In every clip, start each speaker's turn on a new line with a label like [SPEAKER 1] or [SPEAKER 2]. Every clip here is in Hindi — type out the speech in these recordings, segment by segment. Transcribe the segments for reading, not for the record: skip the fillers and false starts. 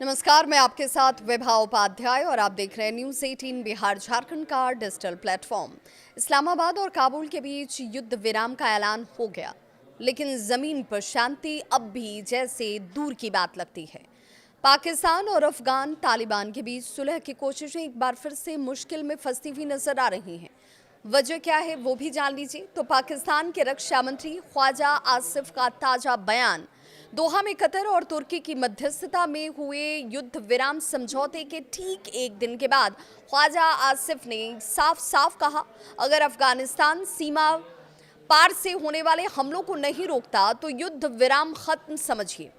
[SPEAKER 1] नमस्कार, मैं आपके साथ विभा उपाध्याय और आप देख रहे हैं न्यूज़ 18 बिहार झारखंड का डिजिटल प्लेटफॉर्म। इस्लामाबाद और काबुल के बीच युद्ध विराम का ऐलान हो गया, लेकिन जमीन पर शांति अब भी जैसे दूर की बात लगती है। पाकिस्तान और अफगान तालिबान के बीच सुलह की कोशिशें एक बार फिर से मुश्किल में फंसती हुई नजर आ रही हैं। वजह क्या है वो भी जान लीजिए। तो पाकिस्तान के रक्षा मंत्री ख्वाजा आसिफ का ताजा बयान। दोहा में कतर और तुर्की की मध्यस्थता में हुए युद्ध विराम समझौते के ठीक एक दिन के बाद ख्वाजा आसिफ ने साफ साफ कहा, अगर अफगानिस्तान सीमा पार से होने वाले हमलों को नहीं रोकता तो युद्ध विराम खत्म समझिए।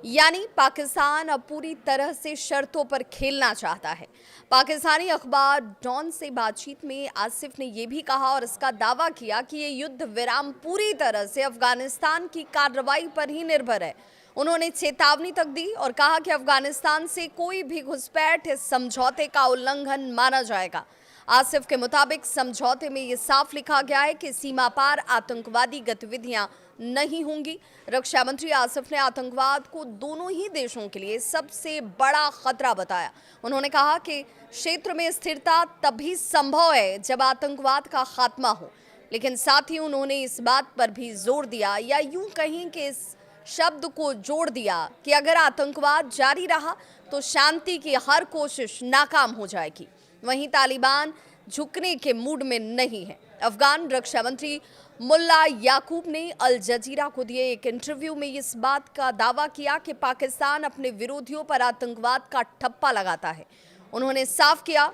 [SPEAKER 1] यानी पाकिस्तान अब पूरी तरह से शर्तों पर खेलना चाहता है। पाकिस्तानी अखबार डॉन से बातचीत में आसिफ ने यह भी कहा और इसका दावा किया कि ये युद्ध विराम पूरी तरह से अफगानिस्तान की कार्रवाई पर ही निर्भर है। उन्होंने चेतावनी तक दी और कहा कि अफगानिस्तान से कोई भी घुसपैठ इस समझौते का उल्लंघन माना जाएगा। आसिफ के मुताबिक समझौते में ये साफ लिखा गया है कि सीमा पार आतंकवादी गतिविधियां नहीं होंगी। रक्षा मंत्री आसिफ ने आतंकवाद को दोनों ही देशों के लिए सबसे बड़ा खतरा बताया। उन्होंने कहा कि क्षेत्र में स्थिरता तभी संभव है जब आतंकवाद का खात्मा हो, लेकिन साथ ही उन्होंने इस बात पर भी जोर दिया, या यूं कहें कि इस शब्द को जोड़ दिया कि अगर आतंकवाद जारी रहा तो शांति की हर कोशिश नाकाम हो जाएगी। वहीं तालिबान झुकने के मूड में नहीं है। अफगान रक्षा मंत्री मुल्ला याकूब ने अल जजीरा को दिए एक इंटरव्यू में इस बात का दावा किया कि पाकिस्तान अपने विरोधियों पर आतंकवाद का ठप्पा लगाता है। उन्होंने साफ किया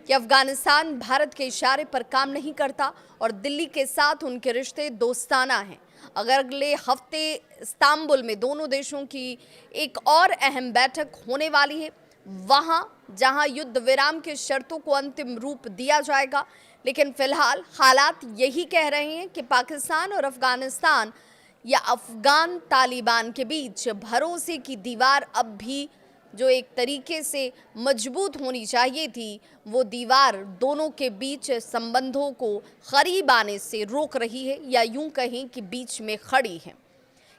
[SPEAKER 1] कि अफगानिस्तान भारत के इशारे पर काम नहीं करता और दिल्ली के साथ उनके रिश्ते दोस्ताना हैं। अगर अगले हफ्ते इस्तांबुल में दोनों देशों की एक और अहम बैठक होने वाली है, वहां जहां युद्ध विराम की शर्तों को अंतिम रूप दिया जाएगा। लेकिन फिलहाल हालात यही कह रहे हैं कि पाकिस्तान और अफगानिस्तान या अफगान तालिबान के बीच भरोसे की दीवार अब भी जो एक तरीके से मजबूत होनी चाहिए थी, वो दीवार दोनों के बीच संबंधों को करीब आने से रोक रही है, या यूं कहें कि बीच में खड़ी है।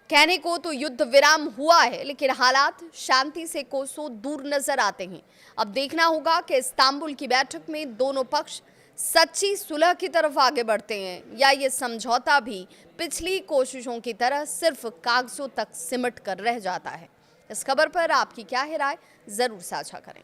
[SPEAKER 1] कहने को तो युद्ध विराम हुआ है, लेकिन हालात शांति से कोसों दूर नजर आते हैं। अब देखना होगा कि इस्तांबुल की बैठक में दोनों पक्ष सच्ची सुलह की तरफ आगे बढ़ते हैं, या ये समझौता भी पिछली कोशिशों की तरह सिर्फ कागजों तक सिमट कर रह जाता है। इस खबर पर आपकी क्या है राय, जरूर साझा करें।